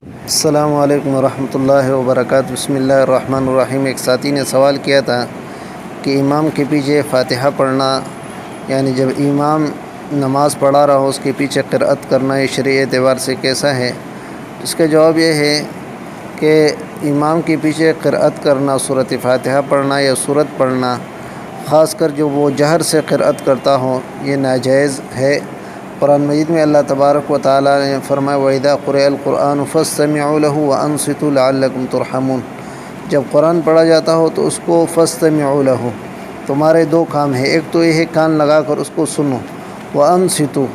السلام علیکم ورحمۃ اللہ وبرکاتہ۔ بسم اللہ الرحمن الرحیم۔ ایک ساتھی نے سوال کیا تھا کہ امام کے پیچھے فاتحہ پڑھنا، یعنی جب امام نماز پڑھا رہا ہو اس کے پیچھے قرأت کرنا، یہ شرعی اعتبار سے کیسا ہے؟ اس کا جواب یہ ہے کہ امام کے پیچھے قرأت کرنا، سورۃ فاتحہ پڑھنا یا سورت پڑھنا، خاص کر جو وہ جہر سے قرأت کرتا ہو، یہ ناجائز ہے۔ قرآن مجید میں اللہ تبارک و تعالیٰ نے فرمایا وَإِذَا قُرِئَ الْقُرْآنُ فَاسْتَمِعُوا لَهُ وَأَنصِتُوا لَعَلَّكُمْ تُرْحَمُونَ۔ جب قرآن پڑھا جاتا ہو تو اس کو فَاسْتَمِعُوا لَهُ، تمہارے دو کام ہیں، ایک تو یہ ہے کان لگا کر اس کو سنو، وَأَنصِتُوا،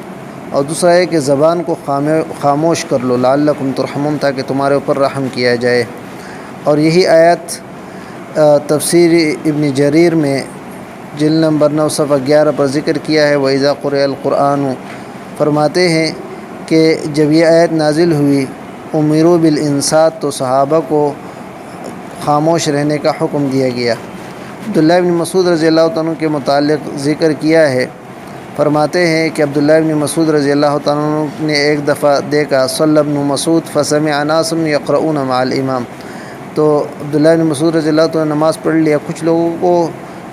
اور دوسرا ہے کہ زبان کو خاموش کر لو، لَعَلَّكُمْ تُرْحَمُونَ، تاکہ تمہارے اوپر رحم کیا جائے۔ اور یہی آیت تفسیر ابن جریر میں جلد نمبر 9 صفحہ 11 پر ذکر کیا ہے۔ وَإِذَا قُرِئَ الْقُرْآنُ، فرماتے ہیں کہ جب یہ آیت نازل ہوئی اُمِرُوا بِالْإِنصَاتِ، تو صحابہ کو خاموش رہنے کا حکم دیا گیا۔ عبداللہ ابن مسعود رضی اللہ عنہ کے متعلق ذکر کیا ہے، فرماتے ہیں کہ عبداللہ ابن مسعود رضی اللہ عنہ نے ایک دفعہ دیکھا صلی ابن مسعود فسمع ناس یقرؤون مع الامام، تو عبداللہ ابن مسعود رضی اللہ عنہ نے نماز پڑھ لیا، کچھ لوگوں کو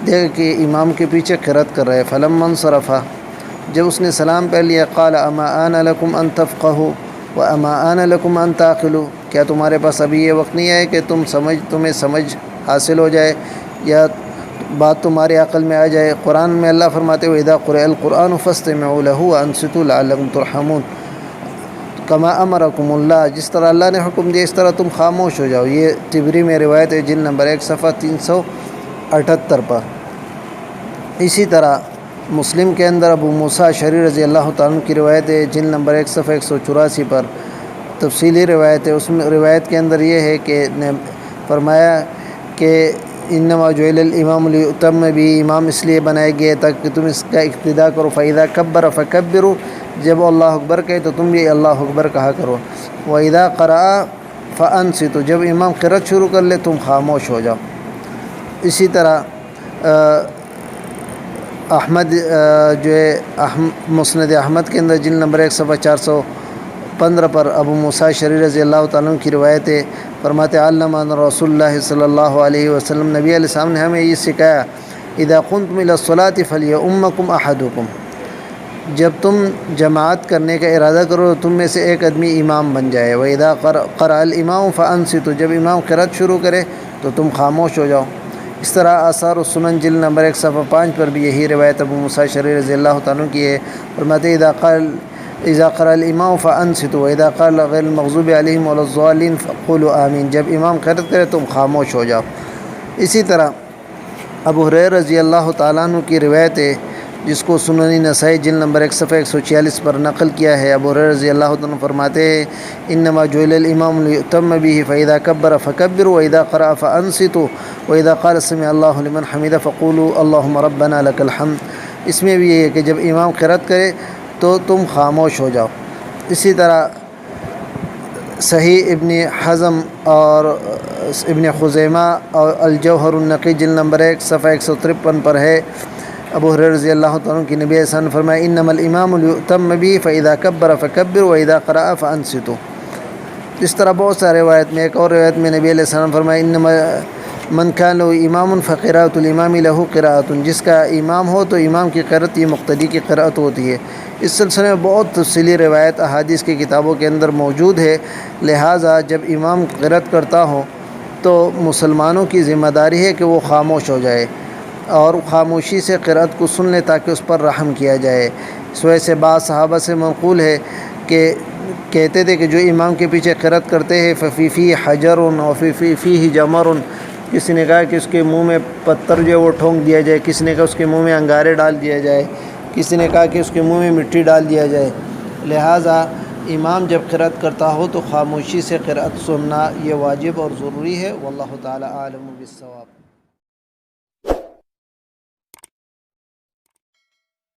دیکھ کہ امام کے پیچھے قرأت کر رہے، فلما انصرف، جب اس نے سلام پہ لیا، قال اما آن لکم ان تفقہوا واما آن لکم ان تعقلوا، کیا تمہارے پاس ابھی یہ وقت نہیں ہے کہ تمہیں سمجھ حاصل ہو جائے یا بات تمہاری عقل میں آ جائے؟ قرآن میں اللہ فرماتے ہیں وَإِذَا قُرِئَ الْقُرْآنُ فَاسْتَمِعُوا لَهُ وَأَنصِتُوا لَعَلَّكُمْ تُرْحَمُونَ، کما امرکم اللہ، جس طرح اللہ نے حکم دیا اس طرح تم خاموش ہو جاؤ۔ یہ طبری میں روایت ہے جلد نمبر 1 صفحہ 378 پر۔ اسی طرح مسلم کے اندر ابو موسیٰ اشعری رضی اللہ تعالیٰ عنہ کی روایت ہے جلد نمبر 1 صفحہ 184 پر، تفصیلی روایت ہے۔ اس میں روایت کے اندر یہ ہے کہ نے فرمایا کہ انما جعل الامام لیؤتم بہ، امام اس لیے بنائے گئے تاکہ تم اس کا اقتداء کرو، فاذا کبر فکبروا، جب اللہ اکبر کہے تو تم بھی اللہ اکبر کہا کرو، واذا قرأ فانصتوا، جب امام قرأت شروع کر لے تم خاموش ہو جاؤ۔ اسی طرح احمد جو ہے مسند احمد کے اندر جلد نمبر 1 صفحہ 415 پر ابو موسیٰ اشعری رضی اللہ تعالیٰ عنہ کی روایت ہے، فرماتے علمنا رسول اللہ صلی اللہ علیہ وسلم، نبی علیہ السلام نے ہمیں یہ سکھایا اذا قمتم الى الصلاة فلیؤمکم احدکم، جب تم جماعت کرنے کا ارادہ کرو تو تم میں سے ایک آدمی امام بن جائے، واذا قرأ الامام فانصتوا، جب امام قرأت شروع کرے تو تم خاموش ہو جاؤ۔ اس طرح آثار السنن جلد نمبر 1 صفحہ 5 پر بھی یہی روایت ابو موسیٰ اشعری رضی اللہ تعالیٰ عنہ کی ہے، فرماتے اذا قرأ الامام فانصتوا واذا قال غیر المغضوب علیہم ولا الضالین فقولوا آمین، جب امام قرأت کرے تم خاموش ہو جاؤ۔ اسی طرح ابو ہریرہ رضی اللہ تعالیٰ عنہ کی روایت ہے جس کو سنن نسائی جلد نمبر 1 صفحہ 146 پر نقل کیا ہے۔ ابو ہریرہ رضی اللہ عنہ فرماتے ہیں انما جعل الامام لیؤتم بہ فاذا کبر فکبروا واذا قرأ فانصتوا واذا قال سمع اللہ لمن حمدہ فقولوا اللہم ربنا لک الحمد، اس میں بھی یہ ہے کہ جب امام قرأت کرے تو تم خاموش ہو جاؤ۔ اسی طرح صحیح ابن حزم اور ابن خزیمہ اور الجوہر النقی جلد نمبر 1 صفحہ 153 پر ہے، ابو ہریرہ رضی اللہ تعالیٰ کی نبی صلی اللہ علیہ وسلم نے فرمایا انما الامام لیؤتم بہ فاذا کبر فکبروا واذا قرأ فانصتوا۔ اس طرح بہت سارے روایت میں، ایک اور روایت میں نبی علیہ السلام نے فرمایا انما من کان له امام فقراءۃ الامام له قراءۃ، جس کا امام ہو تو امام کی قرأت یہ مقتدی کی قرأت ہوتی ہے۔ اس سلسلے میں بہت تفصیلی روایت احادیث کی کتابوں کے اندر موجود ہے، لہٰذا جب امام قرأت کرتا ہو تو مسلمانوں کی ذمہ داری ہے کہ وہ خاموش ہو جائے اور خاموشی سے قرأت کو سن لے تاکہ اس پر رحم کیا جائے۔ اس وجہ سے بعض صحابہ سے منقول ہے کہ کہتے تھے کہ جو امام کے پیچھے قرأت کرتے ہیں ففی حجر وفی جمر، کسی نے کہا کہ اس کے منہ میں پتھر جو ہے وہ ٹھونک دیا جائے، کسی نے کہا اس کے منہ میں انگارے ڈال دیا جائے، کسی نے کہا کہ اس کے منہ میں مٹی ڈال دیا جائے۔ لہٰذا امام جب قرأت کرتا ہو تو خاموشی سے قرأت سننا یہ واجب اور ضروری ہے، واللہ تعالی عالم بالصواب۔